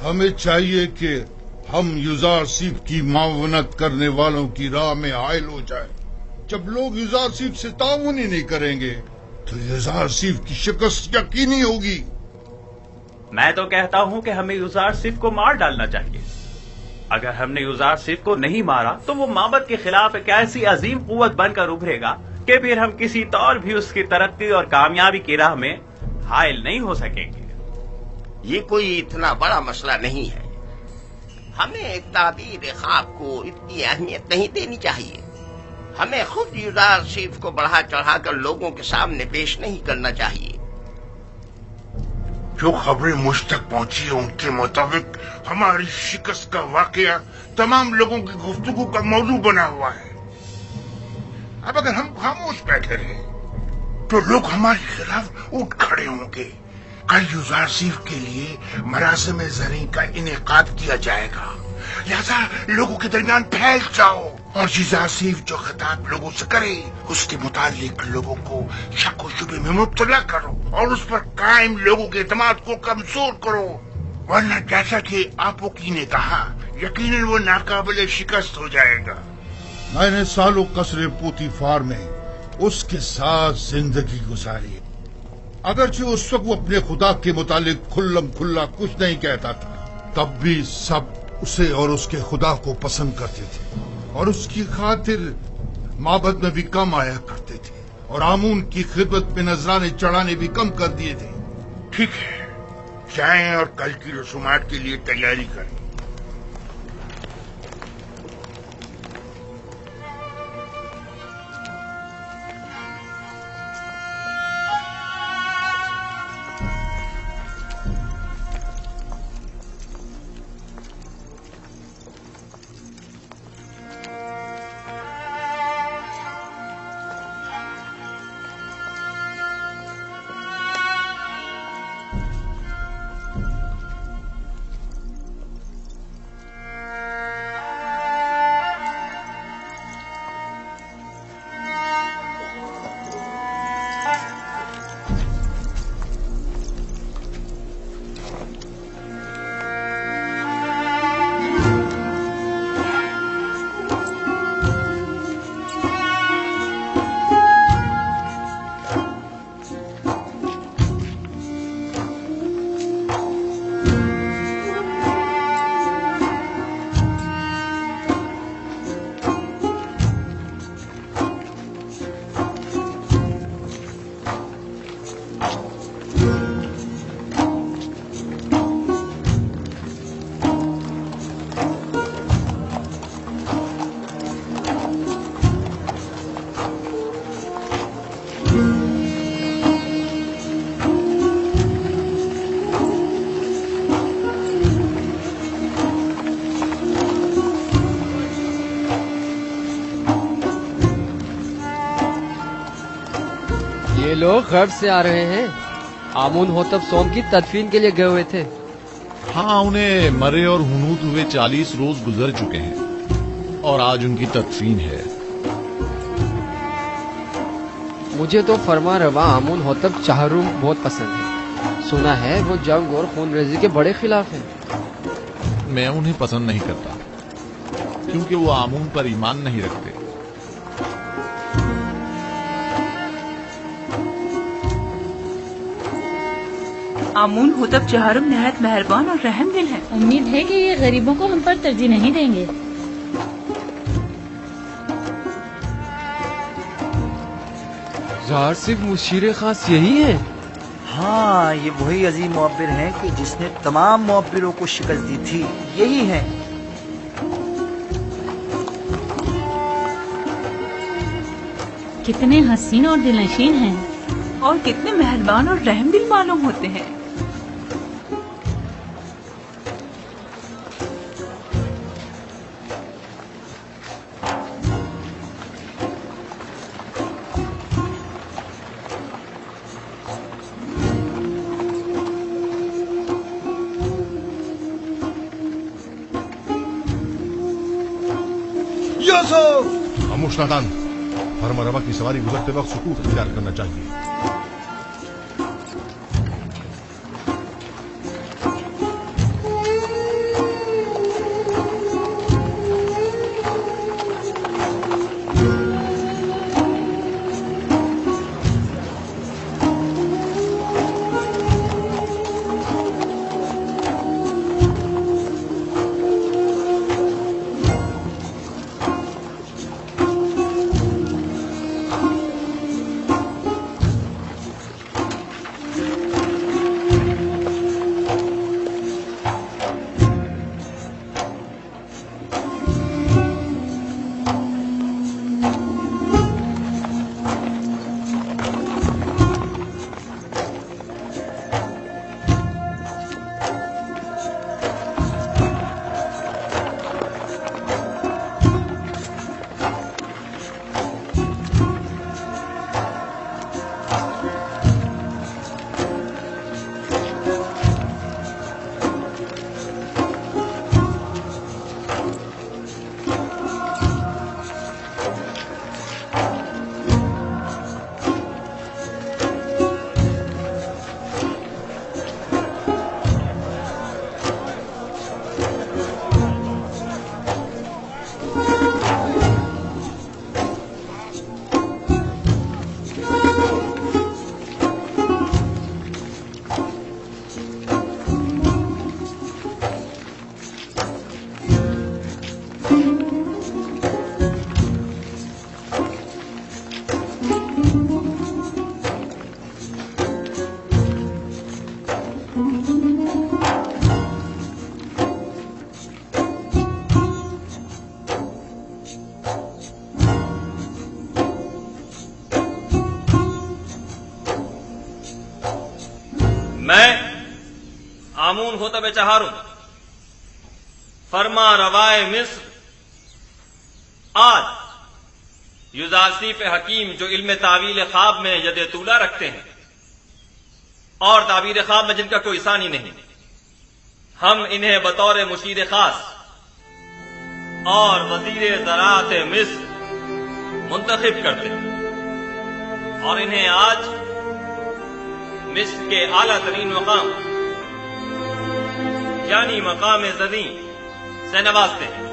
ہمیں چاہیے کہ ہم یوزارسیف کی معاونت کرنے والوں کی راہ میں حائل ہو جائیں۔ جب لوگ یوزارسیف سے تعاون ہی نہیں کریں گے تو یوزارسیف کی شکست یقینی ہوگی۔ میں تو کہتا ہوں کہ ہمیں یوزارسیف کو مار ڈالنا چاہیے۔ اگر ہم نے یوزارسیف کو نہیں مارا تو وہ معبد کے خلاف ایک ایسی عظیم قوت بن کر ابھرے گا کہ پھر ہم کسی طور بھی اس کی ترقی اور کامیابی کی راہ میں حائل نہیں ہو سکیں گے۔ یہ کوئی اتنا بڑا مسئلہ نہیں ہے، ہمیں تعبیر خواب کو اتنی اہمیت نہیں دینی چاہیے۔ ہمیں خود یوزارسیف کو بڑھا چڑھا کر لوگوں کے سامنے پیش نہیں کرنا چاہیے۔ جو خبریں مجھ تک پہنچی ہیں ان کے مطابق ہماری شکست کا واقعہ تمام لوگوں کی گفتگو کا موضوع بنا ہوا ہے۔ اب اگر ہم خاموش بیٹھے رہے تو لوگ ہمارے خلاف اٹھ کھڑے ہوں گے۔ کل یوزارسیف کے لیے مراسم زرعی کا انعقاد کیا جائے گا، لہذا لوگوں کے درمیان پھیل جاؤ اور یوزارسیف جو خطاب لوگوں سے کرے اس کے متعلق لوگوں کو شک و شبے میں مبتلا کرو اور اس پر قائم لوگوں کے اعتماد کو کمزور کرو، ورنہ جیسا کہ آپوکی نے کہا یقیناً وہ ناقابل شکست ہو جائے گا۔ میں نے سالوں قصر پوتیفار میں اس کے ساتھ زندگی گزاری، اگرچہ اس وقت وہ اپنے خدا کے متعلق کھلم کھلا کچھ نہیں کہتا تھا، تب بھی سب اسے اور اس کے خدا کو پسند کرتے تھے اور اس کی خاطر معبد میں بھی کم آیا کرتے تھے اور آمون کی خدمت میں نذرانے چڑھانے بھی کم کر دیے تھے۔ ٹھیک ہے، جائیں اور کل کی رسومات کے لیے تیاری کریں۔ لوگ غرب سے آ رہے ہیں، آمون ہوتب سوم کی تدفین کے لیے گئے ہوئے تھے۔ ہاں، انہیں مرے اور ہنوت ہوئے 40 روز گزر چکے ہیں اور آج ان کی تدفین ہے۔ مجھے تو فرما روا آمون ہوتب چہروم بہت پسند ہے، سنا ہے وہ جنگ اور خون ریزی کے بڑے خلاف ہیں۔ میں انہیں پسند نہیں کرتا کیونکہ وہ آمون پر ایمان نہیں رکھتے۔ آمون ہوتب چہارم نہایت مہربان اور رحم دل ہے۔ امید ہے کہ یہ غریبوں کو ہم پر ترجیح نہیں دیں گے۔ ظاہر صرف مشیر خاص یہی ہے؟ ہاں، یہ وہی عظیم معبر ہیں کہ جس نے تمام معبروں کو شکست دی تھی، یہی ہیں۔ کتنے حسین اور دلنشین ہیں اور کتنے مہربان اور رحم دل معلوم ہوتے ہیں۔ خاموش نادان، فرما روا کی سواری گزرتے وقت سکوت اختیار کرنا چاہیے۔ आमून होतब चहारुम फरमा रवाए मिस्र, आज युजासीफ हकीम जो इल्म तावील ख्वाब में यद तूला रखते हैं और ताबीर ख्वाब में जिनका कोई सानी नहीं, हम इन्हें बतौर मुशीर खास और वजीर ज़राअत मिस्र मुंतखब करते हैं और इन्हें आज मिस्र के आला तरीन मकाम यानी मकाम ज़दी से नवाजते हैं।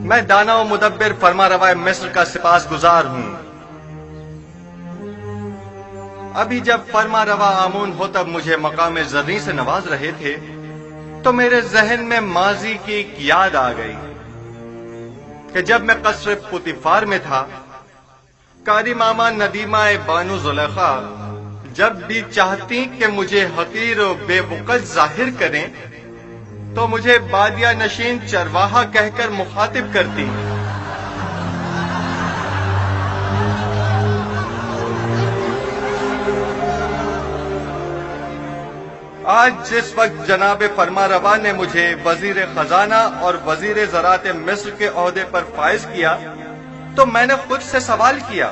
मैं दाना व मुदब्बिर फरमा रवाए मिस्र का सिपास गुजार हूं। अभी जब फरमा रवा आमून होतब मुझे मकाम ज़दी से नवाज रहे थे तो मेरे जहन में माजी की एक याद आ गई कि जब मैं कसर पुतिफार में था, कारी मामा नदीमा बानू ज़ुलेखा जब भी चाहती कि मुझे हकीर और बेवकत जाहिर करें तो मुझे बादिया नशीन चरवाहा कहकर मुखातिब करती। आज जिस वक्त जनाब फरमा रवा ने मुझे वजीर खजाना और वजीर ज़राअत मिस्र के ओहदे पर फाइज किया तो मैंने खुद से सवाल किया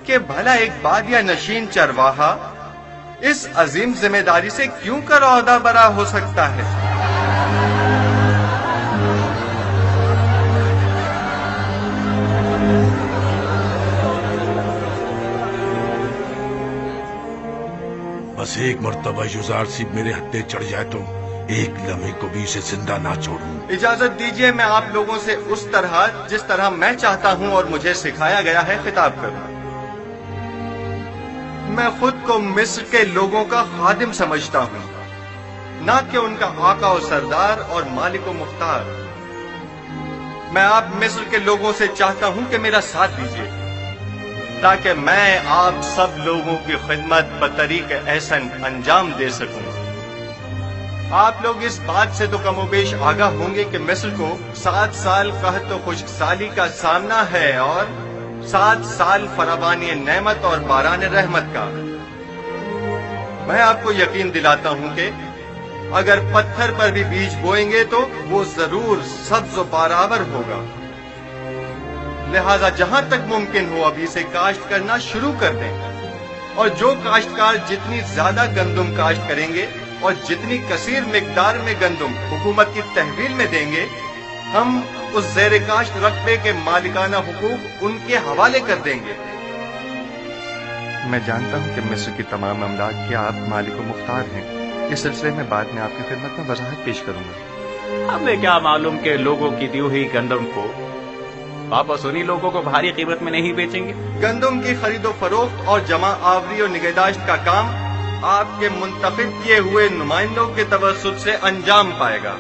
कि भला एक बादिया नशीन चरवाहा इस अजीम जिम्मेदारी से क्यों कर ओहदा बरा हो सकता है। बस एक मर्तबा युजार सिप मेरे हत्थे चढ़ जाए तो एक लम्हे को भी इसे जिंदा ना छोड़ूं। इजाजत दीजिए मैं आप लोगों से उस तरह जिस तरह मैं चाहता हूं और मुझे सिखाया गया है खिताब करूं। मैं खुद को मिस्र के लोगों का खादिम समझता हूं, ना कि उनका आका और सरदार और मालिक व मुख्तार। मैं आप मिस्र के लोगों से चाहता हूं कि मेरा साथ दीजिए ताकि मैं आप सब लोगों की खिदमत बतरीक एहसन अंजाम दे सकूं। आप लोग इस बात से तो कमोबेश आगाह होंगे कि मिस्र को 7 साल कहत तो खुशकसाली का सामना है और 7 साल फरावानी नेमत और बारान रहमत का। मैं आपको यकीन दिलाता हूं कि अगर पत्थर पर भी बीज बोएंगे तो वो जरूर सब्ज और बारावर होगा। लिहाजा जहां तक मुमकिन हो अभी से काश्त करना शुरू कर दें और जो काश्तकार जितनी ज्यादा गंदुम काश्त करेंगे और जितनी कसीर मिकदार में गंदुम हुकूमत की तहवील में देंगे, हम उस ज़ेर काश्त रकबे के मालिकाना हुकूक उनके हवाले कर देंगे। मैं जानता हूं कि मिस्र की तमाम अमलाक के आप मालिक व मुख्तार हैं। इस सिलसिले में बाद में आपकी खिदमत में वजाहत पेश करूंगा। हमें क्या मालूम कि लोगों की दी हुई गंदम को वापस उन्हीं लोगों को भारी कीमत में नहीं बेचेंगे। गंदम की खरीदो फरोख्त और जमा आवरी और निगहदाश्त का काम आपके मुंतखब किए हुए नुमाइंदों के तवस्सुत से अंजाम पाएगा।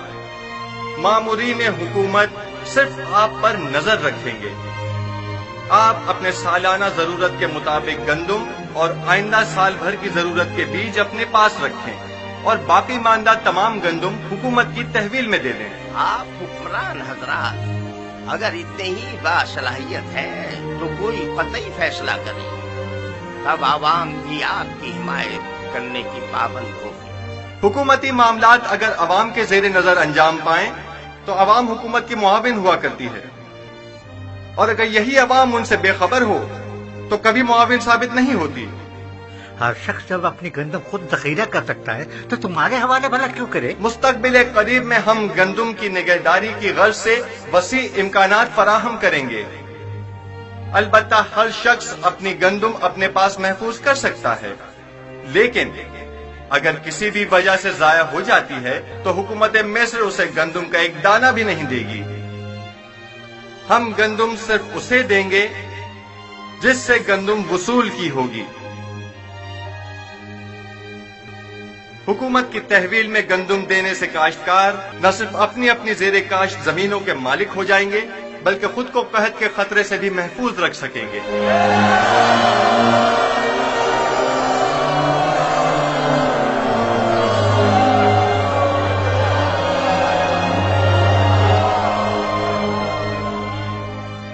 मामूरीन हुकूमत सिर्फ आप पर नजर रखेंगे। आप अपने सालाना जरूरत के मुताबिक गंदम और आइंदा साल भर की जरूरत के बीज अपने पास रखें और बाकी मानदा तमाम गंदम हुकूमत की तहवील में दे दें। आप हुक्मरान हजरात अगर इतने ही बासलाहियत है तो कोई कतई फैसला करें, तब आवाम भी आपकी हिमायत करने की पाबंद होगी। حکومتی معاملات اگر عوام کے زیر نظر انجام پائیں تو عوام حکومت کی معاون ہوا کرتی ہے، اور اگر یہی عوام ان سے بے خبر ہو تو کبھی معاون ثابت نہیں ہوتی۔ ہر شخص جب اپنی گندم خود ذخیرہ کر سکتا ہے تو تمہارے حوالے بھلا کیوں کرے؟ مستقبل قریب میں ہم گندم کی نگہداری کی غرض سے وسیع امکانات فراہم کریں گے۔ البتہ ہر شخص اپنی گندم اپنے پاس محفوظ کر سکتا ہے، لیکن اگر کسی بھی وجہ سے ضائع ہو جاتی ہے تو حکومت مصر اسے گندم کا ایک دانہ بھی نہیں دے گی۔ ہم گندم صرف اسے دیں گے جس سے گندم وصول کی ہوگی۔ حکومت کی تحویل میں گندم دینے سے کاشتکار نہ صرف اپنی اپنی زیر کاشت زمینوں کے مالک ہو جائیں گے بلکہ خود کو قحط کے خطرے سے بھی محفوظ رکھ سکیں گے۔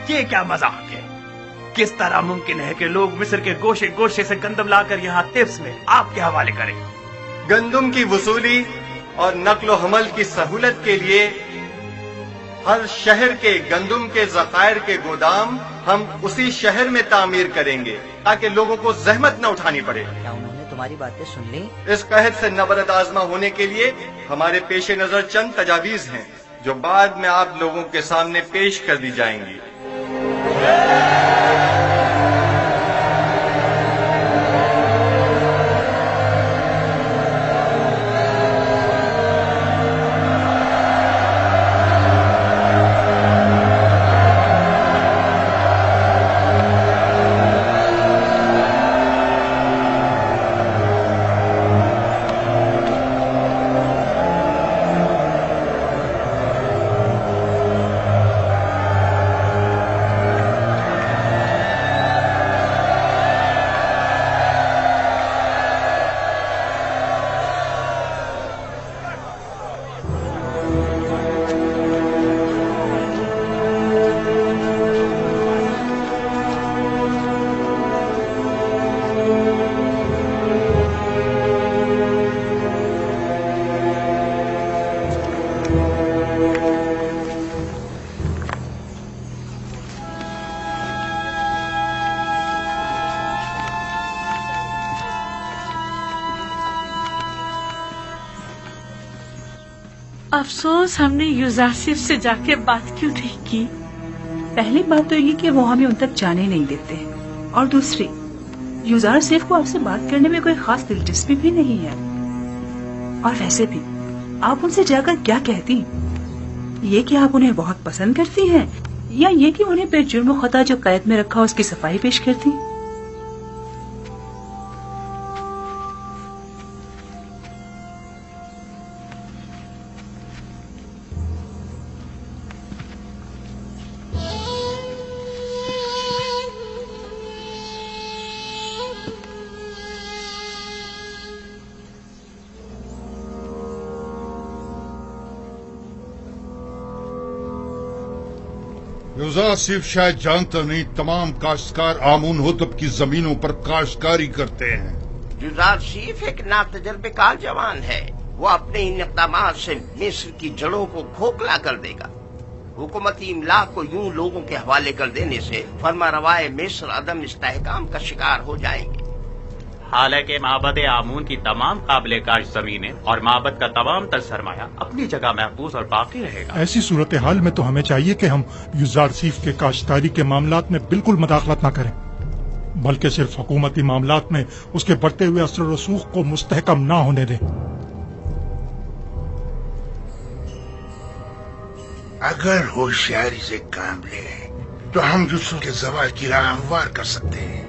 یہ کیا مذاق ہے؟ کس طرح ممکن ہے کہ لوگ مصر کے گوشے گوشے سے گندم لا کر یہاں طفس میں آپ کے حوالے کریں؟ گندم کی وصولی اور نقل و حمل کی سہولت کے لیے ہر شہر کے گندم کے ذخائر کے گودام ہم اسی شہر میں تعمیر کریں گے تاکہ لوگوں کو زحمت نہ اٹھانی پڑے۔ کیا انہوں نے تمہاری باتیں سن لی؟ اس قحط سے نبرد آزما ہونے کے لیے ہمارے پیش نظر چند تجاویز ہیں جو بعد میں آپ لوگوں کے سامنے پیش کر دی جائیں گی۔ افسوس ہم نے یوزارسیف سے جا کے بات کیوں نہیں کی۔ پہلی بات تو یہ کہ وہ ہمیں ان تک جانے نہیں دیتے، اور دوسری یوزارسیف کو آپ سے بات کرنے میں کوئی خاص دلچسپی بھی نہیں ہے۔ اور ویسے بھی آپ ان سے جا کر کیا کہتی؟ یہ کہ آپ انہیں بہت پسند کرتی ہیں، یا یہ کہ انہیں بے جرم و خطا جو قید میں رکھا اس کی صفائی پیش کرتی؟ یوزارسیف شاید جانتا نہیں تمام کاشتکار آمون ہوتب کی زمینوں پر کاشتکاری کرتے ہیں۔ یوزارسیف ایک ناتجربہ کار جوان ہے، وہ اپنے ان اقدامات سے مصر کی جڑوں کو کھوکھلا کر دے گا۔ حکومتی املاک کو یوں لوگوں کے حوالے کر دینے سے فرما روائے مصر عدم استحکام کا شکار ہو جائیں گے۔ حالانکہ معبد آمون کی تمام قابل کاشت زمینیں اور معبد کا تمام تر سرمایہ اپنی جگہ محفوظ اور باقی رہے گا۔ ایسی صورتحال میں تو ہمیں چاہیے کہ ہم یوزارسیف کے کاشتکاری کے معاملات میں بالکل مداخلت نہ کریں، بلکہ صرف حکومتی معاملات میں اس کے بڑھتے ہوئے اثر و رسوخ کو مستحکم نہ ہونے دیں۔ اگر ہوشیاری سے کام لیں تو ہم یوسف کے زوال کی راہ ہموار کر سکتے ہیں۔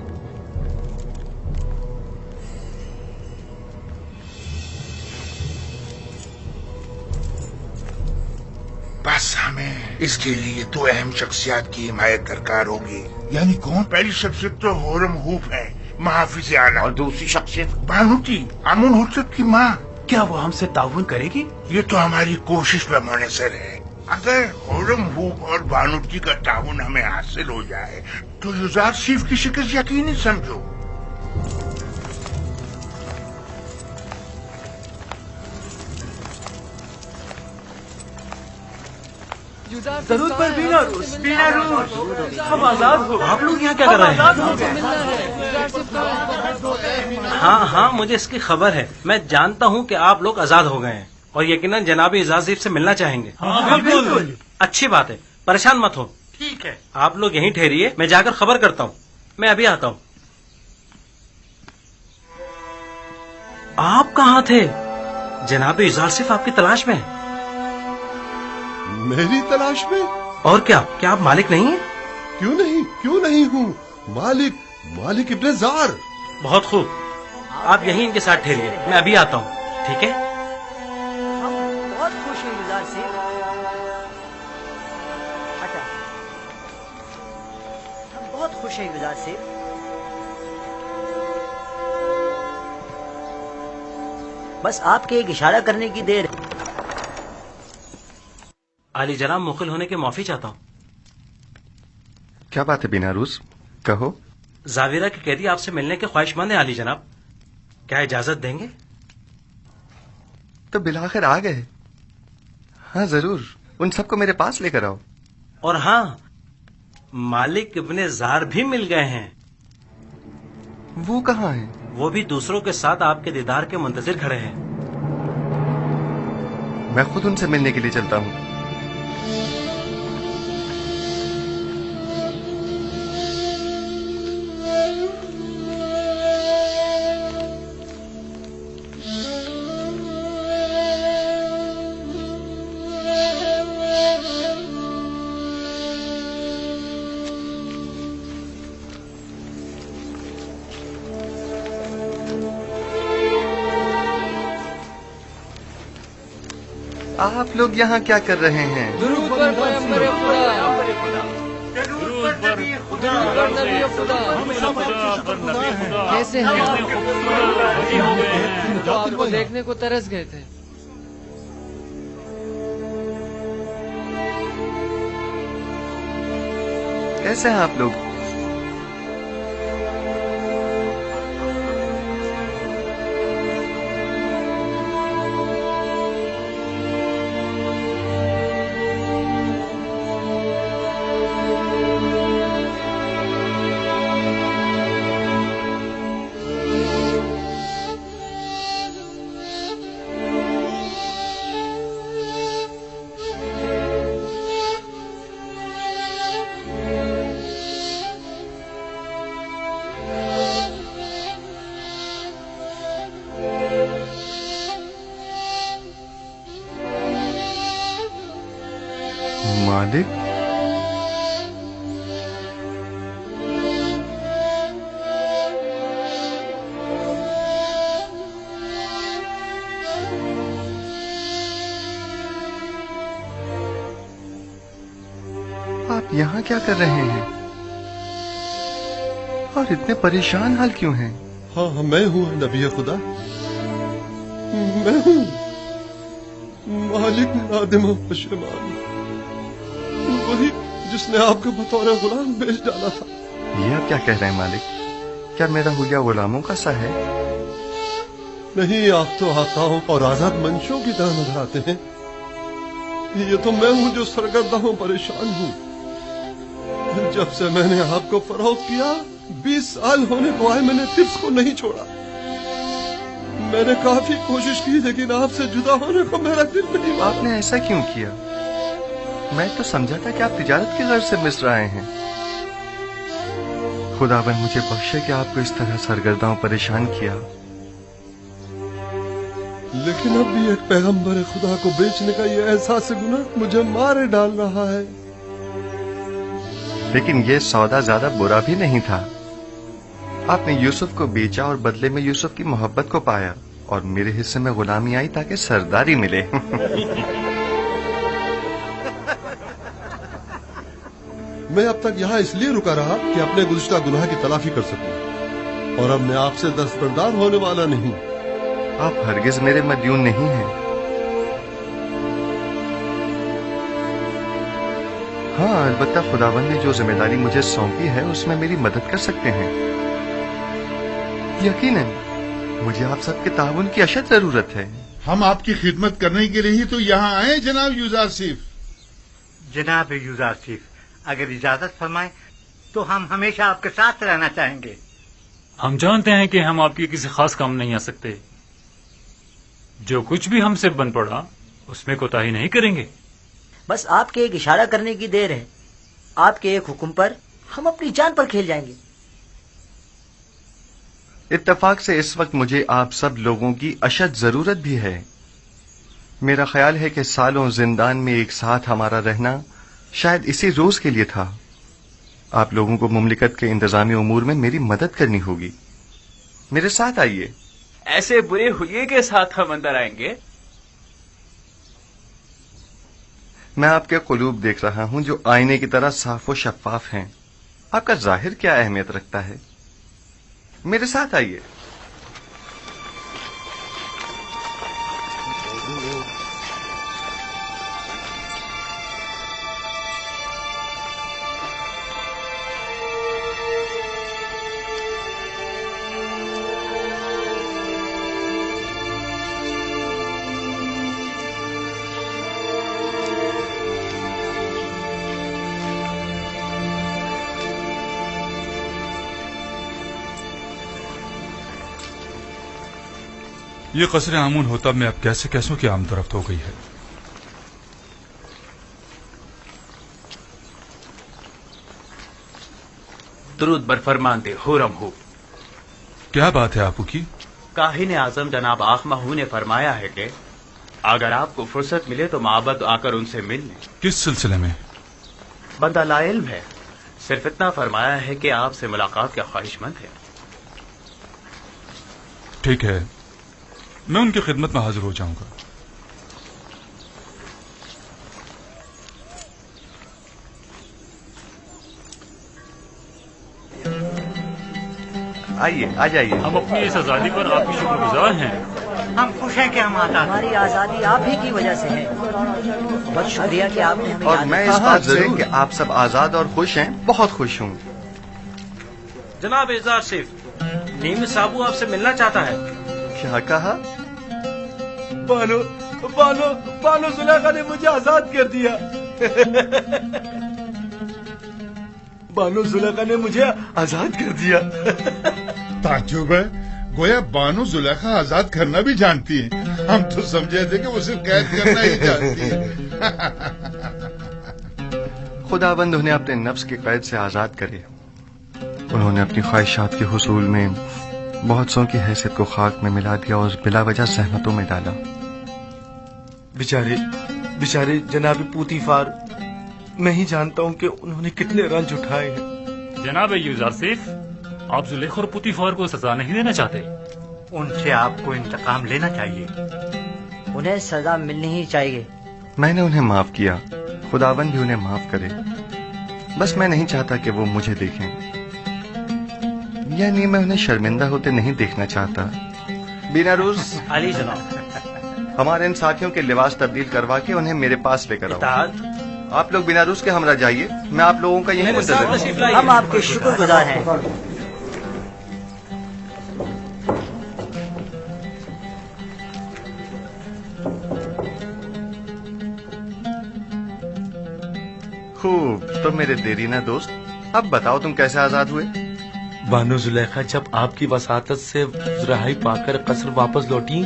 بس ہمیں اس کے لیے دو اہم شخصیات کی حمایت درکار ہوگی۔ یعنی کون؟ پہلی شخصیت تو ہورم ہوپ ہے، محافظ اعلیٰ، اور دوسری شخصیت بانوٹی، آمون ہوتب کی ماں۔ کیا وہ ہم سے تعاون کرے گی؟ یہ تو ہماری کوشش پہ منحصر ہے۔ اگر ہورم ہوپ اور بانوٹی کا تعاون ہمیں حاصل ہو جائے تو یوزارسیف کی شکست یقینی سمجھو۔ ضرور پر بینا روز ہم آزاد ہو. آپ لوگ یہاں کیا کر رہے ہیں؟ ہاں مجھے اس کی خبر ہے. میں جانتا ہوں کہ آپ لوگ آزاد ہو گئے ہیں اور یقیناً جناب اعزاز صیف سے ملنا چاہیں گے. بالکل اچھی بات ہے. پریشان مت ہو. ٹھیک ہے آپ لوگ یہیں ٹھہریے. میں جا کر خبر کرتا ہوں. میں ابھی آتا ہوں. آپ کہاں تھے؟ جناب اعزاز صیف آپ کی تلاش میں ہے. میری تلاش میں؟ اور کیا آپ مالک نہیں ہیں؟ کیوں نہیں ہوں. مالک ابن زار. بہت خوب. آپ یہیں ان کے ساتھ ٹھہریے. میں ابھی آتا ہوں. ٹھیک ہے. ہم بہت خوش ہیں یزار سے. ہم بہت خوش ہیں یزار سے. بس آپ کے ایک اشارہ کرنے کی دیر. علی جناب مخل ہونے کے معافی چاہتا ہوں. کیا بات ہے بیناروز؟ کہو. زاویرہ کے قیدی آپ سے ملنے کے خواہش مند ہیں علی جناب. کیا اجازت دیں گے؟ تو بالآخر آ گئے. ہاں ضرور. ان سب کو میرے پاس لے کر آؤ. اور ہاں مالک ابن زار بھی مل گئے ہیں. وہ کہاں ہیں؟ وہ بھی دوسروں کے ساتھ آپ کے دیدار کے منتظر کھڑے ہیں. میں خود ان سے ملنے کے لیے چلتا ہوں. آپ لوگ یہاں کیا کر رہے ہیں؟ درود پر پیغمبر خدا. کیسے ہیں آپ کو دیکھنے کو ترس گئے تھے. کیسے ہیں آپ لوگ؟ مالک؟ آپ یہاں کیا کر رہے ہیں اور اتنے پریشان حال کیوں ہیں؟ ہاں میں ہوں نبی خدا. میں ہوں مالک نادم و پشیمان. وہی جس نے آپ کو بطور غلام بیچ ڈالا تھا. یہ آپ کیا کہہ رہے ہیں مالک؟ کیا میرا حلیہ غلاموں کا سا ہے؟ نہیں، آپ تو آقاؤں اور آزاد منشوں کی طرح نظر آتے ہیں. یہ تو میں ہوں جو سرگردہ ہوں، پریشان ہوں. جب سے میں نے آپ کو فروخت کیا 20 سال ہونے کو آئے، میں نے ٹپس کو نہیں چھوڑا. میں نے کافی کوشش کی لیکن آپ سے جدا ہونے کو میرا دل نہیں مانا. آپ نے ایسا کیوں کیا؟ میں تو سمجھا تھا کہ آپ تجارت کی غرض سے مصر آئے ہیں. خداوند مجھے بخشے کہ آپ کو اس طرح سرگردہ و پریشان کیا. لیکن اب بھی ایک پیغمبر خدا کو بیچنے کا یہ احساس گناہ مجھے مارے ڈال رہا ہے. لیکن یہ سودا زیادہ برا بھی نہیں تھا. آپ نے یوسف کو بیچا اور بدلے میں یوسف کی محبت کو پایا، اور میرے حصے میں غلامی آئی تاکہ سرداری ملے. میں اب تک یہاں اس لیے رکا رہا کہ اپنے گزشتہ گناہ کی تلافی کر سکوں، اور اب میں آپ سے دستبردار ہونے والا نہیں. آپ ہرگز میرے مدیون نہیں ہیں. ہاں البتہ خداوند نے جو ذمہ داری مجھے سونپی ہے اس میں میری مدد کر سکتے ہیں. یقیناً مجھے آپ سب کے تعاون کی اشد ضرورت ہے. ہم آپ کی خدمت کرنے کے لیے ہی تو یہاں آئے جناب یوزار صیف. जनाब यूजार चीफ, अगर इजाजत फरमाएं तो हम हमेशा आपके साथ रहना चाहेंगे। हम जानते हैं कि हम आपकी किसी खास काम नहीं आ सकते। जो कुछ भी हमसे बन पड़ा उसमें कोताही नहीं करेंगे। बस आपके एक इशारा करने की देर है। आपके एक हुक्म पर हम अपनी जान पर खेल जाएंगे। इत्तेफाक से इस वक्त मुझे आप सब लोगों की अशद जरूरत भी है। मेरा ख्याल है कि सालों जिंदान में एक साथ हमारा रहना शायद इसी रोज के लिए था। आप लोगों को मुमलिकत के इंतजामी उमूर में मेरी मदद करनी होगी। मेरे साथ आइए। ऐसे बुरे हुए के साथ हम अंदर आएंगे? मैं आपके कुलूब देख रहा हूं जो आईने की तरह साफ और शफाफ हैं। आपका जाहिर क्या अहमियत रखता है? मेरे साथ आइए। ये कसर आमून होतब में अब कैसे कैसों की आमदरफ्त हो गई है। दुरूद बर फरमानदे हुरम हो। क्या बात है आपू की? काहिन आजम जनाब आख महू ने फरमाया है कि अगर आपको फुर्सत मिले तो माबद आकर उनसे मिल लें। किस सिलसिले में? बंदा लाइल्म है, सिर्फ इतना फरमाया है कि आपसे मुलाकात का ख्वाहिशमंद है। ठीक है, मैं उनकी खिदमत में हाजिर हो जाऊंगा। आइए, आ जाइए। हम अपनी इस आजादी पर आपकी शुक्रगुजार हैं। हम खुश हैं कि हम आजाद। हमारी आजादी आप ही की वजह से है। बहुत शुक्रिया कि आपने हमें और मैं इस बात से कि आप सब आजाद और खुश हैं बहुत खुश हूँ। जनाब एजाज सिर्फ नीम साबू आपसे मिलना चाहता है। क्या कहा? बानो बानो बानो जुलेखा ने मुझे आजाद कर दिया। बानो जुलेखा ने मुझे आजाद कर दिया। ताज्जुब है, गोया बानो जुलेखा आजाद करना भी जानती है। हम तो समझे थे कि वो सिर्फ कैद करना ही जानती है। खुदाबंद उन्हें अपने नफ्स की कैद से आजाद करे। उन्होंने अपनी ख्वाहिशात के हुसूल में बहुत सौ की हैसियत को खाक में मिला दिया और बिला वजह सहमतों में डाला। बेचारे बेचारे जनाब पूतीफार, मैं ही जानता हूँ कि उन्होंने कितने रंज उठाए हैं। जनाब यूजारसिफ, आप जुलेखा और पुतीफार को सजा नहीं देना चाहते? उनसे आपको इंतकाम लेना चाहिए। उन्हें सजा मिलनी ही चाहिए। मैंने उन्हें माफ किया, खुदाबंद भी उन्हें माफ करे। बस मैं नहीं चाहता कि वो मुझे देखें, यानी मैं उन्हें शर्मिंदा होते नहीं देखना चाहता। बिनारूस अली जनाब, हमारे इन साथियों के लिबास तब्दील करवा के उन्हें मेरे पास लेकर आओ। आप लोग बिनारूस के हमरा जाइए, मैं आप लोगों का यही मुंतज़िर हूं। हम आपके शुक्रगुजार हैं। खूब, तो मेरे देरीना दोस्त, अब बताओ तुम कैसे आजाद हुए? बानो जुलेखा जब आपकी वसातत से रहाई पाकर कसर वापस लौटी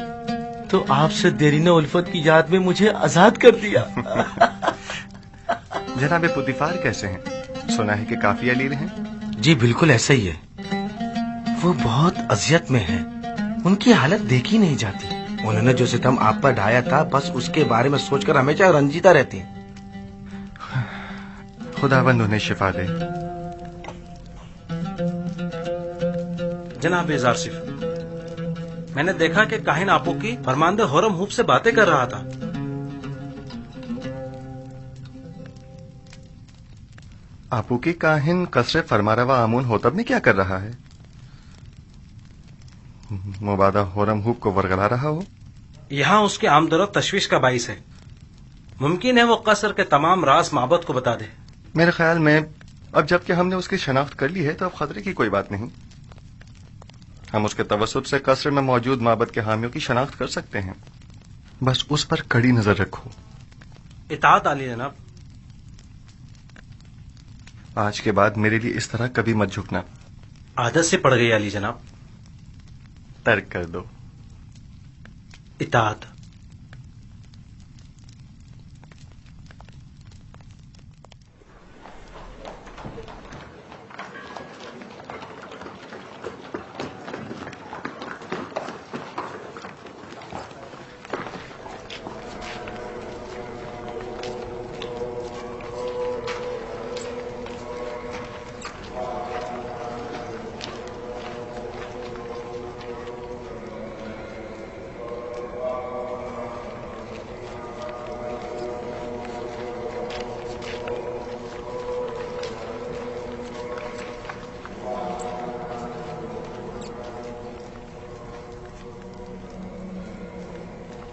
तो आपसे देरीना उल्फत की याद में मुझे आजाद कर दिया। जनाबे पुतीफार कैसे हैं? सुना है कि काफी अलील हैं। जी बिल्कुल ऐसा ही है। वो बहुत अजियत में है, उनकी हालत देखी नहीं जाती। उन्होंने जो सितम आप पर ढाया था, बस उसके बारे में सोचकर हमेशा रंजीता रहती हैं। खुदाबंद उन्हें शिफा दे। जनाब एजारसिफ, मैंने देखा कि काहिन आपू की फरमानदे हुरम हुब से बातें कर रहा था। आपू की काहिन कसरे फरमारवा आमून होतब में क्या कर रहा है? मुबादा हुरम हुब को वरगला रहा हो। यहाँ उसके आमदरत तशवीश का बाइस है। मुमकिन है वो कसर के तमाम राज माबद को बता दे। मेरे ख्याल में अब जबकि हमने उसकी शनाख्त कर ली है तो अब खतरे की कोई बात नहीं। हम उसके तवसुत से कसर में मौजूद माबद के हामियों की शनाख्त कर सकते हैं। बस उस पर कड़ी नजर रखो। इताअत आली जनाब। آج کے بعد میرے لیے اس طرح کبھی مت جھکنا. عادت سے پڑ گئی علی جناب. ترک کر دو. اطاعت.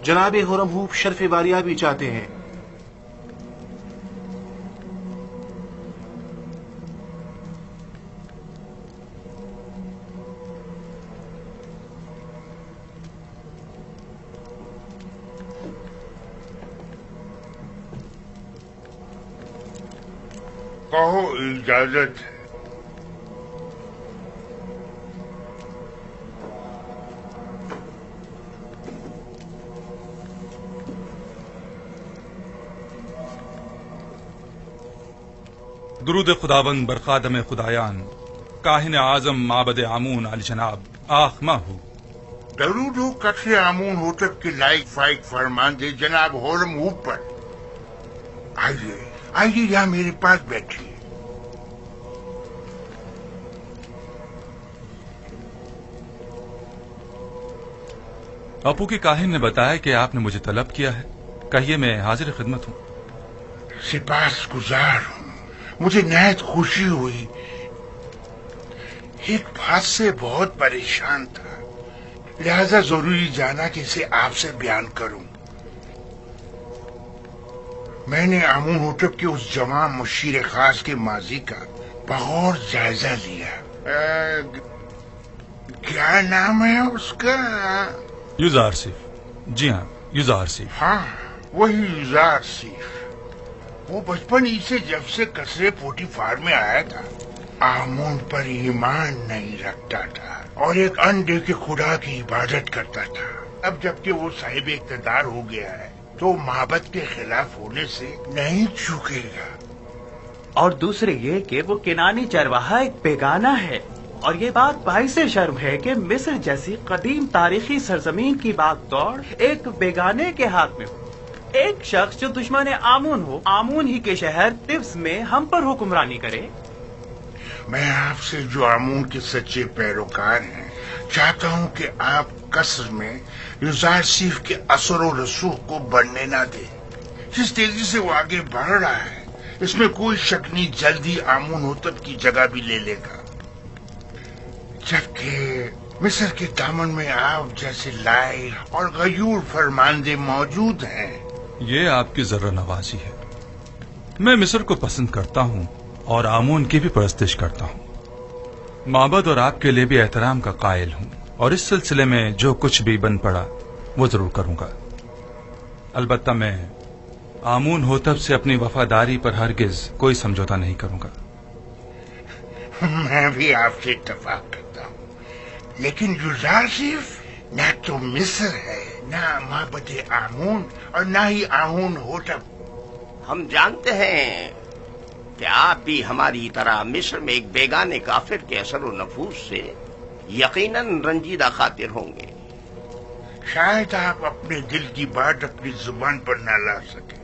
جناب خرم ہوپ شرف باریابی چاہتے ہیں. کہو اجازت ہے. درود خداوند بر خادم خدایان کاہن اعظم معبد آمون علی جناب آخمہ ہو. درود ہو قصر آمون ہوتب کے لائق فائق فرمان دے جناب خرم ہوپ پر. آئیے آئیے یہاں میرے پاس بیٹھیے. باپو کے کاہن نے بتایا کہ آپ نے مجھے طلب کیا ہے. کہیے میں حاضر خدمت ہوں. سپاس گزار ہوں. مجھے نہایت خوشی ہوئی. ایک بات سے بہت پریشان تھا لہذا ضروری جانا کہ اسے آپ سے بیان کروں. میں نے آمون ہوتب کے اس جوان مشیر خاص کے ماضی کا بغور جائزہ لیا. کیا نام ہے اس کا؟ یوزار سیف. جی ہاں یوزار سیف. ہاں وہی یوزار سیف. وہ بچپن ہی سے جب سے قصر پوٹیفار میں آیا تھا آمون پر ایمان نہیں رکھتا تھا اور ایک انڈے کے خدا کی عبادت کرتا تھا. اب جبکہ وہ صاحب اقتدار ہو گیا ہے تو معبد کے خلاف ہونے سے نہیں چوکے گا. اور دوسرے یہ کہ وہ کنانی چرواہا ایک بیگانہ ہے اور یہ بات باعث شرم ہے کہ مصر جیسی قدیم تاریخی سرزمین کی بات دوڑ ایک بیگانے کے ہاتھ میں ہو. ایک شخص جو دشمن آمون ہو آمون ہی کے شہر طبس میں ہم پر حکمرانی کرے. میں آپ سے جو آمون کے سچے پیروکار ہیں چاہتا ہوں کہ آپ قصر میں یوزار سیف کے اثر و رسوخ کو بڑھنے نہ دیں. جس تیزی سے وہ آگے بڑھ رہا ہے اس میں کوئی شک نہیں جلدی آمون ہوتب کی جگہ بھی لے لے گا. جبکہ مصر کے دامن میں آپ جیسے لائق اور غیور فرماندے موجود ہیں. یہ آپ کی ذرہ نوازی ہے. میں مصر کو پسند کرتا ہوں اور آمون کی بھی پرستش کرتا ہوں. معبد اور آپ کے لیے بھی احترام کا قائل ہوں اور اس سلسلے میں جو کچھ بھی بن پڑا وہ ضرور کروں گا. البتہ میں آمون ہوتب سے اپنی وفاداری پر ہرگز کوئی سمجھوتا نہیں کروں گا. میں بھی آپ سے اتفاق کرتا ہوں لیکن یوزار سیف نہ تو مصر ہے نہ معبد آمون اور نہ ہی آمون ہوتب. ہم جانتے ہیں کہ آپ بھی ہماری طرح مصر میں ایک بیگانے کافر کے اثر و نفوذ سے یقیناً رنجیدہ خاطر ہوں گے. شاید آپ اپنے دل کی بات اپنی زبان پر نہ لا سکیں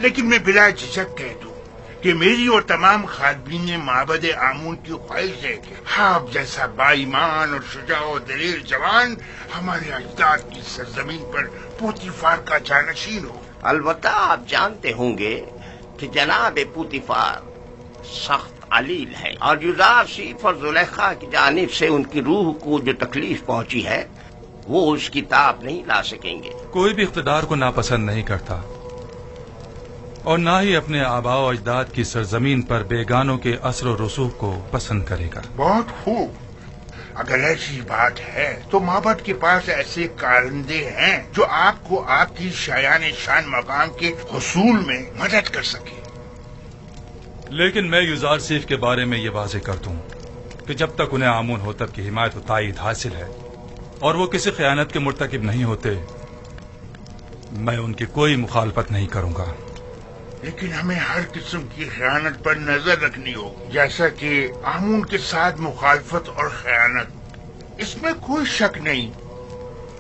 لیکن میں بلا جھجک کہہ دوں کہ میری اور تمام خادمین معبد آمون کی خواہش ہے کہ آپ جیسا با ایمان اور شجاع و دلیر جوان ہمارے اجداد کی سرزمین پر پوتیفار کا جانشین ہو. البتہ آپ جانتے ہوں گے کہ جناب پوتیفار سخت علیل ہے اور یوزار سیف اور زلیخا کی جانب سے ان کی روح کو جو تکلیف پہنچی ہے وہ اس کی تاب نہیں لا سکیں گے. کوئی بھی اقتدار کو ناپسند نہیں کرتا اور نہ ہی اپنے آباء و اجداد کی سرزمین پر بیگانوں کے اثر و رسوخ کو پسند کرے گا. بہت خوب. اگر ایسی بات ہے تو معبد کے پاس ایسے کارندے ہیں جو آپ کو آپ کی شایان شان مقام کے حصول میں مدد کر سکے. لیکن میں یوزارسیف کے بارے میں یہ واضح کر دوں کہ جب تک انہیں آمون ہوتب کی حمایت و تائید حاصل ہے اور وہ کسی خیانت کے مرتکب نہیں ہوتے، میں ان کی کوئی مخالفت نہیں کروں گا۔ لیکن ہمیں ہر قسم کی خیانت پر نظر رکھنی ہوگی، جیسا کہ آمون کے ساتھ مخالفت اور خیانت، اس میں کوئی شک نہیں۔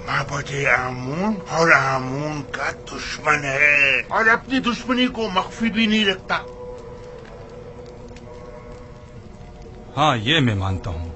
معبد آمون اور آمون کا دشمن ہے اور اپنی دشمنی کو مخفی بھی نہیں رکھتا۔ ہاں، یہ میں مانتا ہوں۔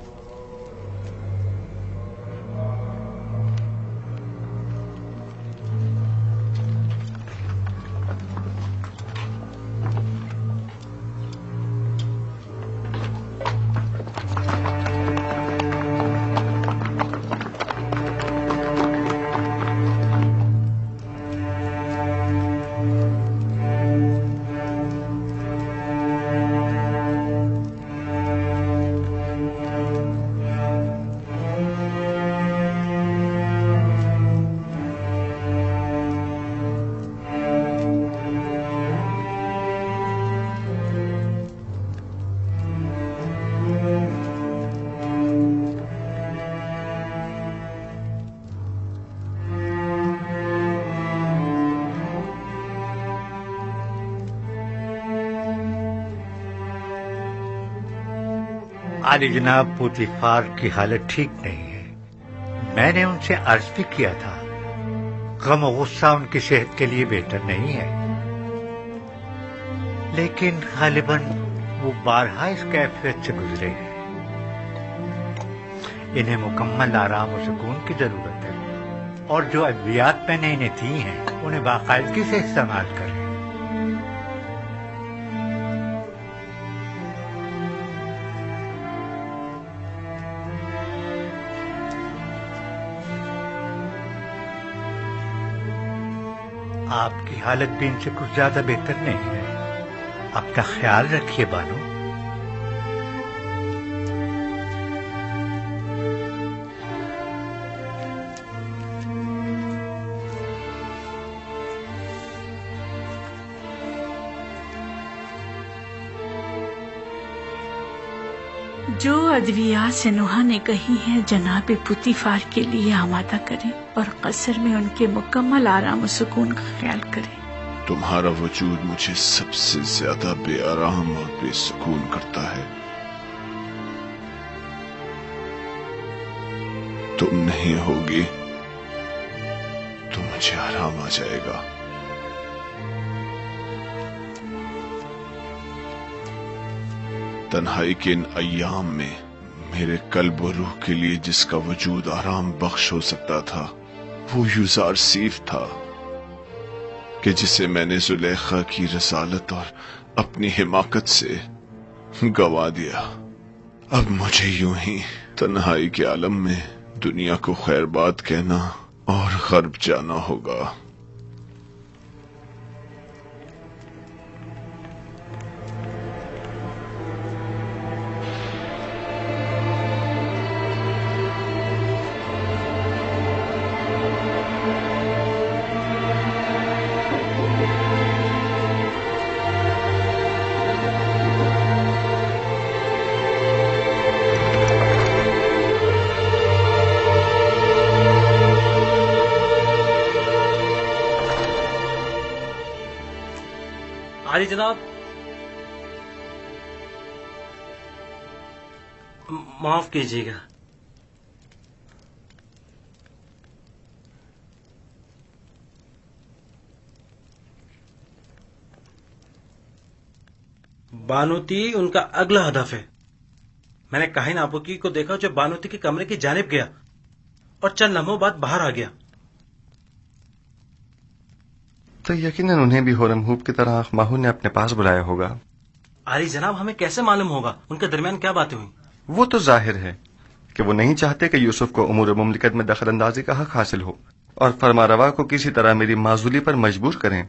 عالی جناب پوتیفار کی حالت ٹھیک نہیں ہے، میں نے ان سے عرض بھی کیا تھا، غم و غصہ ان کی صحت کے لیے بہتر نہیں ہے، لیکن غالباً وہ بارہا اس کیفیت سے گزرے ہیں۔ انہیں مکمل آرام و سکون کی ضرورت ہے، اور جو ادویات میں نے انہیں دی ہیں انہیں باقاعدگی سے استعمال کریں۔ آپ کی حالت بھی ان سے کچھ زیادہ بہتر نہیں ہے، اپنا خیال رکھیے بانو۔ جو ادویات سنوحا نے کہی ہیں جناب پوتیفار کے لیے آمادہ کریں اور قصر میں ان کے مکمل آرام و سکون کا خیال کریں۔ تمہارا وجود مجھے سب سے زیادہ بے آرام اور بے سکون کرتا ہے۔ تم نہیں ہوگی تو مجھے آرام آ جائے گا۔ تنہائی کے ان ایام میں میرے قلب و روح کے لیے جس کا وجود آرام بخش ہو سکتا تھا وہ یوزارسیف تھا، کہ جسے میں نے زلیخا کی رسالت اور اپنی حماقت سے گوا دیا۔ اب مجھے یوں ہی تنہائی کے عالم میں دنیا کو خیر بات کہنا اور غرب جانا ہوگا۔ عالی جناب، معاف کیجیے گا، بانوتی ان کا اگلا ہدف ہے۔ میں نے کاہن آبوکی کو دیکھا جو بانوتی کے کمرے کی جانب گیا اور چند لمحوں بعد باہر آ گیا۔ تو یقیناً انہیں بھی ہورم ہوپ کی طرح ماہو نے اپنے پاس بلایا ہوگا۔ عالی جناب، ہمیں کیسے معلوم ہوگا ان کے درمیان کیا باتیں ہوئی؟ وہ تو ظاہر ہے کہ وہ نہیں چاہتے کہ یوسف کو امور مملکت میں دخل اندازی کا حق حاصل ہو اور فرما روا کو کسی طرح میری معزولی پر مجبور کریں۔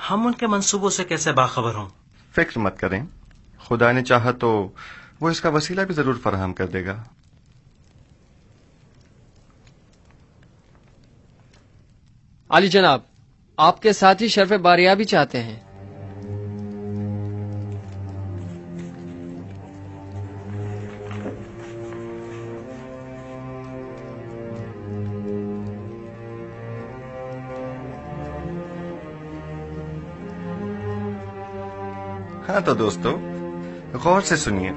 ہم ان کے منصوبوں سے کیسے باخبر ہوں؟ فکر مت کریں، خدا نے چاہا تو وہ اس کا وسیلہ بھی ضرور فراہم کر دے گا۔ عالی جناب، آپ کے ساتھ ہی شرف باریابی چاہتے ہیں۔ हाँ तो दोस्तों, गौर से सुनिए।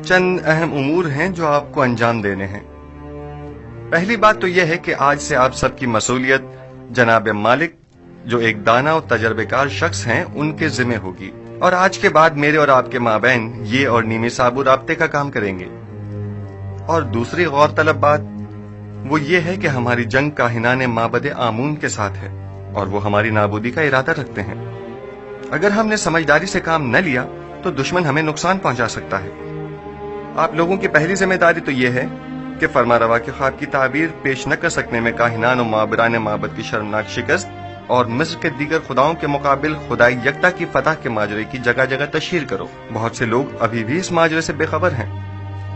चंद अहम उमूर हैं जो आपको अंजाम देने हैं। पहली बात तो यह है कि आज से आप सबकी मसूलियत जनाब मालिक, जो एक दाना और तजर्बेकार शख्स हैं, उनके जिम्मे होगी। और आज के बाद मेरे और आपके माबैन ये और नीमी साबु राब्ते का काम करेंगे। और दूसरी गौर तलब बात वो ये है कि हमारी जंग काहिनाने माबद आमून के साथ है और वो हमारी नाबूदी का इरादा रखते हैं। अगर हमने समझदारी से काम न लिया तो दुश्मन हमें नुकसान पहुंचा सकता है। आप लोगों की पहली जिम्मेदारी तो ये है कि फरमारवा के ख्वाब की ताबीर पेश न कर सकने में काहिनान और माबरान माबद की शर्मनाक शिकस्त और मिस्र के दीगर खुदाओं के मुकाबिल खुदाई यकता की फतह के माजरे की जगह जगह तशहीर करो। बहुत से लोग अभी भी इस माजरे से बेखबर हैं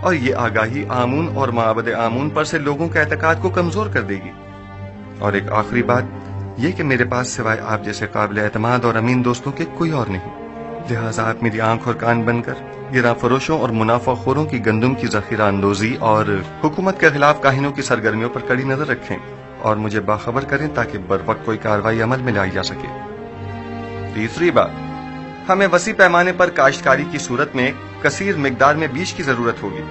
और ये आगाही आमून और माबद आमून पर से लोगों के एतकाद को कमजोर कर देगी। और एक आखिरी बात ये कि मेरे पास सिवाय आप जैसे काबिल एतमाद और अमीन दोस्तों के कोई और नहीं। लिहाजा आप मेरी आंख और कान बनकर गिरा फरोशों और मुनाफाखोरों की गंदुम की जखीरा अंदोजी और हुकूमत के खिलाफ काहिनों की सरगर्मियों पर कड़ी नजर रखें और मुझे बाखबर करें ताकि बर वक्त कोई कार्रवाई अमल में लाई जा सके। तीसरी बात, हमें वसी पैमाने पर काश्तकारी की सूरत में कसीर मिकदार में बीज की जरूरत होगी।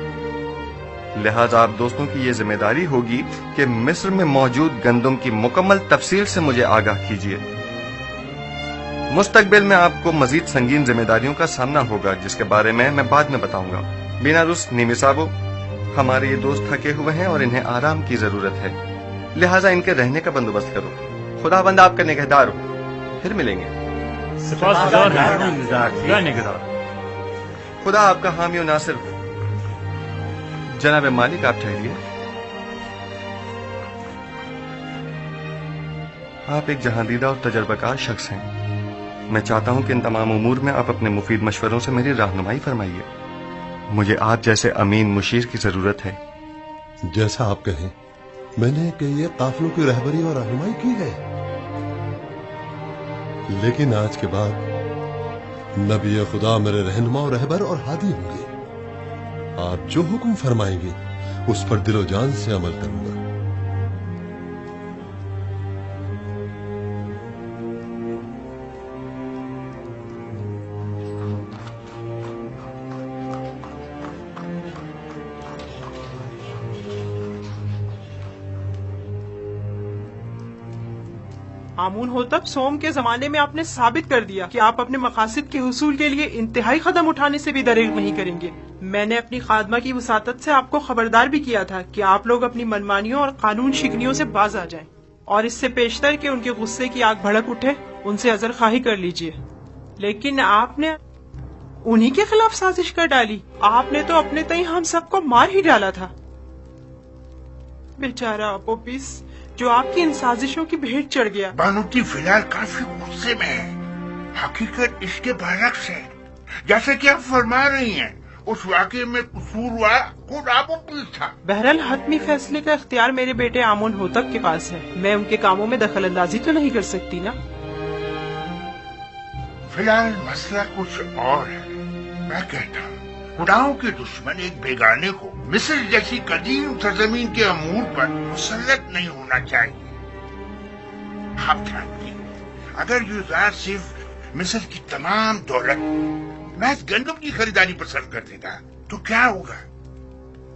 लिहाजा आप दोस्तों की ये जिम्मेदारी होगी कि मिस्र में मौजूद गंदुम की मुकम्मल तफसील से मुझे आगाह कीजिए। मुस्तकबिल में आपको मजीद संगीन जिम्मेदारियों का सामना होगा जिसके बारे में मैं बाद में बताऊंगा। बिना रुस नीमी साबो, हमारे ये दोस्त थके हुए हैं और इन्हें आराम की जरूरत है, लिहाजा इनके रहने का बंदोबस्त करो। खुदाबंद आपका निगहदार हो। फिर मिलेंगे। खुदा आपका हामी और नासिर। जनाब मालिक, आप ठहरिए। आप एक जहांदीदा और तजर्बाकार शख्स हैं। मैं चाहता हूं कि इन तमाम उमूर में आप अपने मुफीद मशवरों से मेरी रहनुमाई फरमाइए। मुझे आप जैसे अमीन मुशीर की जरूरत है। जैसा आप कहें। मैंने कई काफिलों की रहबरी और रहनुमाई की है, लेकिन आज के बाद नबी खुदा मेरे रहनुमा और रहबर और हादी होंगे। आप जो हुक्म फरमाएंगे उस पर दिलो जान से अमल करूंगा। आमून होतब सोम के जमाने में आपने साबित कर दिया कि आप अपने मकासद के हुसूल के लिए इंतहाई कदम उठाने से भी दरेग नहीं करेंगे। मैंने अपनी खादमा की वसातत से आपको खबरदार भी किया था कि आप लोग अपनी मनमानियों और कानून शिकनियों से बाज आ जाएं, और इससे पेशतर के उनके गुस्से की आग भड़क उठे उनसे अजर खाही कर लीजिए। लेकिन आपने उन्हीं के खिलाफ साजिश कर डाली। आपने तो अपने तई हम सबको मार ही डाला था। बेचारा अपोपिस जो आपकी इन साजिशों की भेंट चढ़ गया। बानूती फिलहाल काफी गुस्से में है। हकीकत इसके बरक्स है। जैसे कि आप फरमा रही हैं, उस वाकये में कसूरवार खुद अपोपिस था। बहरहाल हतमी फैसले का इख्तियार मेरे बेटे आमून होतब के पास है। मैं उनके कामों में दखल अंदाजी तो नहीं कर सकती ना। फिलहाल मसला कुछ और है। मैं कहता हूँ खुदाओं के दुश्मन एक बेगाने को मिस्र जैसी कदीम सरजमीन के अमूर पर मुसल्लत नहीं होना चाहिए। आप जानते हैं, अगर यूज़ार सिर्फ मिस्र की तमाम दौलत महज गंदम की खरीदारी पसंद कर देगा तो क्या होगा?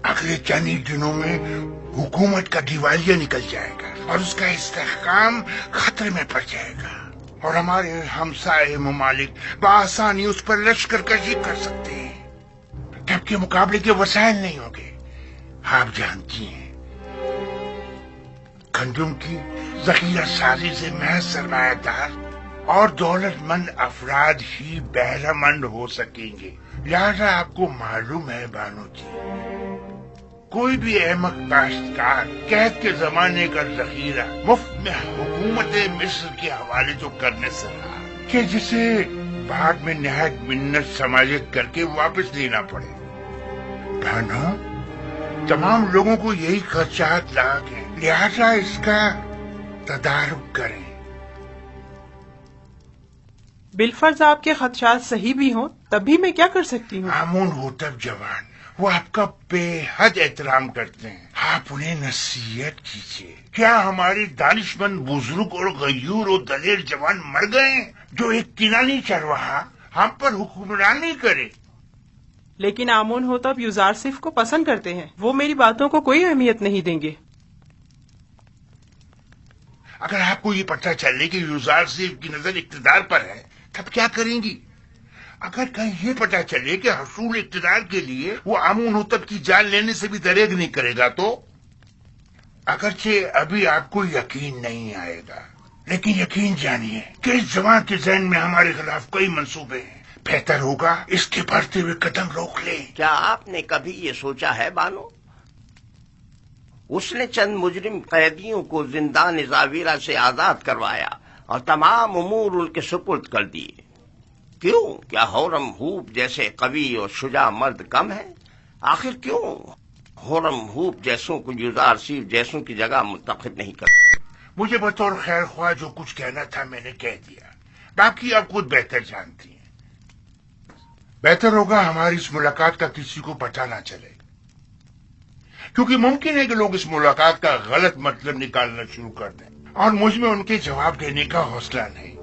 अगले चंद ही दिनों में हुकूमत का दिवालिया निकल जाएगा और उसका इस्तेहकाम खतरे में पड़ जाएगा और हमारे हमसाए ममालिक बआसानी उस पर लश्कर कशी कर सकते हैं। तब के मुकाबले के वसाइल नहीं होंगे। आप जानती हैं, गंदम की जखीरा साजी से महज सरमायादार और दौलतमंद अफराद ही बहरामंद हो सकेंगे। लिहाजा आपको मालूम है बानो जी, कोई भी अहमक काश्तकार कैद के जमाने का जखीरा मुफ्त में हुकूमत मिस्र के हवाले तो करने से रहा कि जिसे बाद में नहायत मिन्नत समाजित करके वापस देना पड़े। भानो, तमाम लोगों को यही खर्चात लाग है, लिहाजा इसका तदारुक करें। बिलफर्ज आपके खदशात सही भी हों तब भी मैं क्या कर सकती हूँ? आमून होतब जवान वो आपका बेहद एहतराम करते हैं। आप उन्हें नसीहत कीजिए। क्या हमारे दानिशमंद बुजुर्ग और गयूर और दलेर जवान मर गए जो एक किनानी चरवाहा हम पर हुक्मरानी करे। लेकिन आमोन होतब युजारसिफ को पसंद करते हैं, वो मेरी बातों को कोई अहमियत नहीं देंगे। अगर आपको ये पता चले कि युजारसिफ की नजर इक्तदार पर है तब क्या करेंगी? अगर कहीं ये पता चले कि हसूल इक्तदार के लिए वो आमोन होतब की जान लेने से भी दरेग नहीं करेगा तो? अगरचे अभी आपको यकीन नहीं आएगा, लेकिन यकीन जानिए कि इस जवान के ज़हन में हमारे खिलाफ कई मंसूबे हैं। बेहतर होगा इसके बढ़ते हुए कदम रोक ले। क्या आपने कभी ये सोचा है बानो, उसने चंद मुजरिम कैदियों को जिंदान जावीरा से आजाद करवाया और तमाम उमूर उनके सुपुर्द कर दिए। क्यों? क्या होरम हूप जैसे कवि और शुजा मर्द कम है? आखिर क्यों होरम हूप जैसों को युजारसिफ जैसों की जगह मुंतखब नहीं करते? मुझे बतौर खैर ख्वाह जो कुछ कहना था मैंने कह दिया, बाकी आप खुद बेहतर जानती हैं। बेहतर होगा हमारी इस मुलाकात का किसी को पता ना चले, क्योंकि मुमकिन है कि लोग इस मुलाकात का गलत मतलब निकालना शुरू कर दें और मुझ में उनके जवाब देने का हौसला नहीं।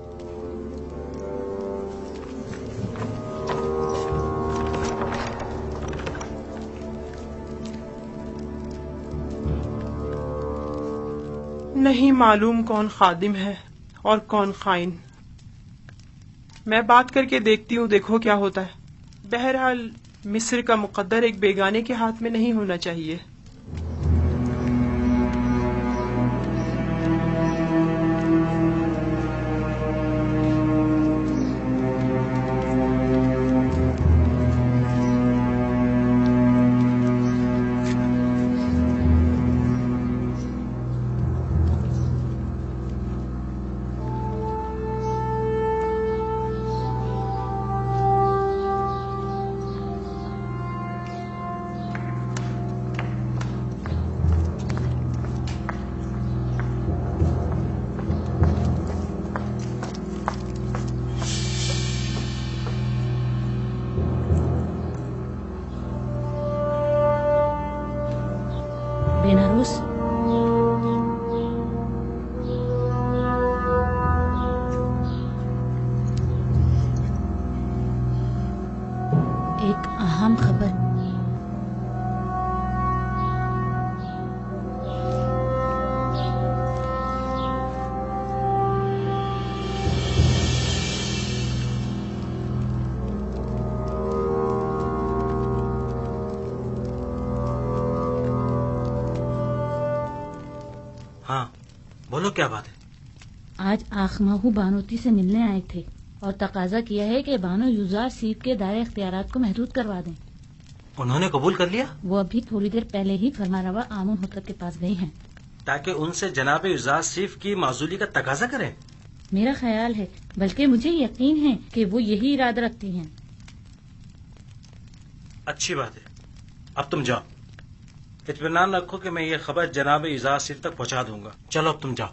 नहीं मालूम कौन खादिम है और कौन खाइन। मैं बात करके देखती हूँ, देखो क्या होता है। बहरहाल मिस्र का मुकद्दर एक बेगाने के हाथ में नहीं होना चाहिए। बेनारूस, एक अहम खबर। हाँ बोलो, क्या बात है? आज आखमाहू बानोती से मिलने आए थे और तकाजा किया है कि बानो युजारसिफ के दायरे इख्तियारात को महदूद करवा दें। उन्होंने कबूल कर लिया? वो अभी थोड़ी देर पहले ही फरमारवा आमोन होतब के पास गए हैं ताकि उनसे जनाब युजारसिफ की माजूली का तकाजा करें। मेरा ख्याल है, बल्कि मुझे यकीन है कि वो यही इरादा रखती हैं। अच्छी बात है, अब तुम जाओ। इत्मीनान रखो कि मैं ये खबर जनाब युजारसिफ तक पहुंचा दूंगा। चलो अब तुम जाओ।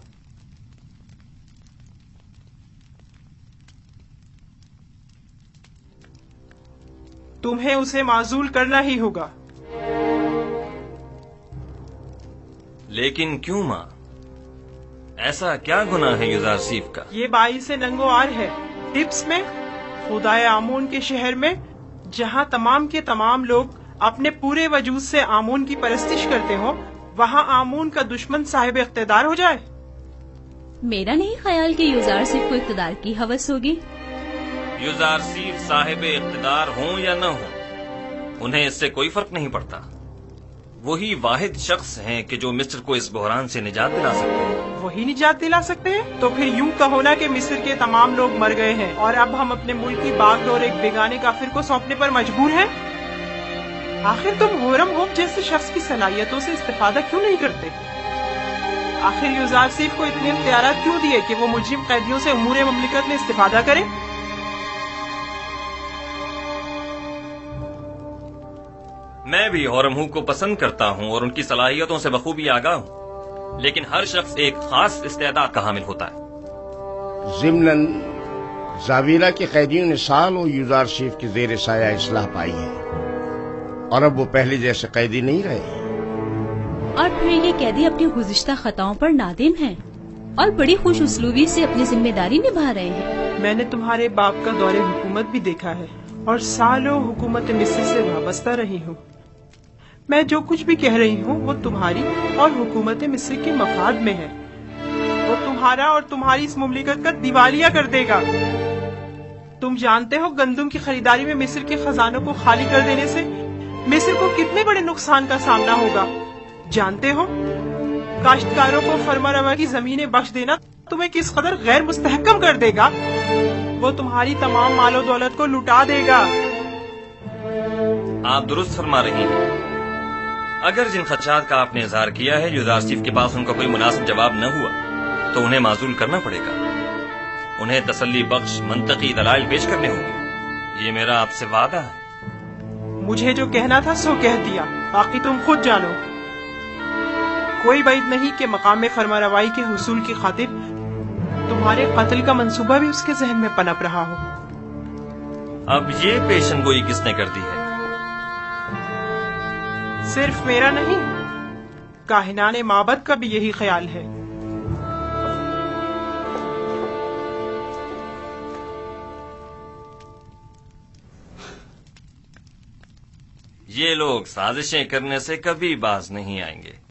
तुम्हें उसे माजूल करना ही होगा। लेकिन क्यों माँ? ऐसा क्या गुनाह है युजारसिफ का? ये बाईस नंगोआर है टिप्स में, खुदाए आमोन के शहर में, जहाँ तमाम के तमाम लोग अपने पूरे वजूद से आमोन की परस्तिश करते हो, वहाँ आमोन का दुश्मन साहिब इख्तिदार हो जाए। मेरा नहीं ख्याल कि युजारसिफ को इख्तिदार की हवस होगी। युजारसिफ साहिब इख्तिदार हों या न हों, उन्हें इससे कोई फर्क नहीं पड़ता। वही वाहिद शख्स हैं कि जो मिस्र को इस बहरान से निजात दिला सकते हैं। वही निजात दिला सकते हैं? तो फिर यूं कहो ना कि मिस्र के तमाम लोग मर गए हैं और अब हम अपने मुल्क की बागडोर एक बेगाने काफिर को सौंपने पर मजबूर हैं। आखिर तुम होरम होप जैसे शख्स की सलाहियतों से इस्तेफादा क्यों नहीं करते? आखिर युजारसिफ को इतने इख्तियारात क्यों दिए कि वो मुजरिम कैदियों से उमूर ममलिकत में इस्तेफादा करे? मैं भी होरमहू को पसंद करता हूँ और उनकी सलाहियतों से बखूबी आगाह हूँ, लेकिन हर शख्स एक खास इस्तेदाद का हामिल होता है। ज़िम्नन जावीरा के कैदियों ने सालों युजारसिफ के ज़ेर साया इस्लाह पाई है और अब वो पहले जैसे कैदी नहीं रहे। और फिर ये कैदी अपनी गुज़िश्ता खताओं पर नादिम हैं। और बड़ी खुश उसलूबी से अपनी जिम्मेदारी निभा रहे हैं। मैंने तुम्हारे बाप का दौरे हुकूमत भी देखा है और सालों हुकूमत मिस्र से वाबस्ता रही हूँ। मैं जो कुछ भी कह रही हूँ वो तुम्हारी और हुकूमत मिस्र के मफाद में है। वो तुम्हारा और तुम्हारी इस मुमलिकत का दिवालिया कर देगा। तुम जानते हो गंदम की खरीदारी में मिस्र के खजानों को खाली कर देने से मिस्र को कितने बड़े नुकसान का सामना होगा। जानते हो काश्तकारों को फरमा की जमीनें बख्श देना तुम्हें किस कदर गैर मुस्तहकम कर देगा। वो तुम्हारी तमाम मालो दौलत को लुटा देगा। आप दुरुस्त फरमा रही हैं। अगर जिन खदशात का आपने इजहार किया है यूजारसीफ के पास उनका कोई मुनासिब जवाब न हुआ तो उन्हें माजूल करना पड़ेगा। उन्हें तसल्ली बख्श मंतकी दलाइल पेश करने होंगे। ये मेरा आपसे वादा है। मुझे जो कहना था सो कह दिया, बाकी तुम खुद जानो। कोई बात नहीं कि मकाम में फरमारवाई के हुसूल की खातिर तुम्हारे कत्ल का मंसूबा भी उसके जहन में पनप रहा हो। अब ये पेशनगोई किसने कर दी है? सिर्फ मेरा नहीं, काहिनाने माबद का भी यही ख्याल है। ये लोग साजिशें करने से कभी बाज नहीं आएंगे।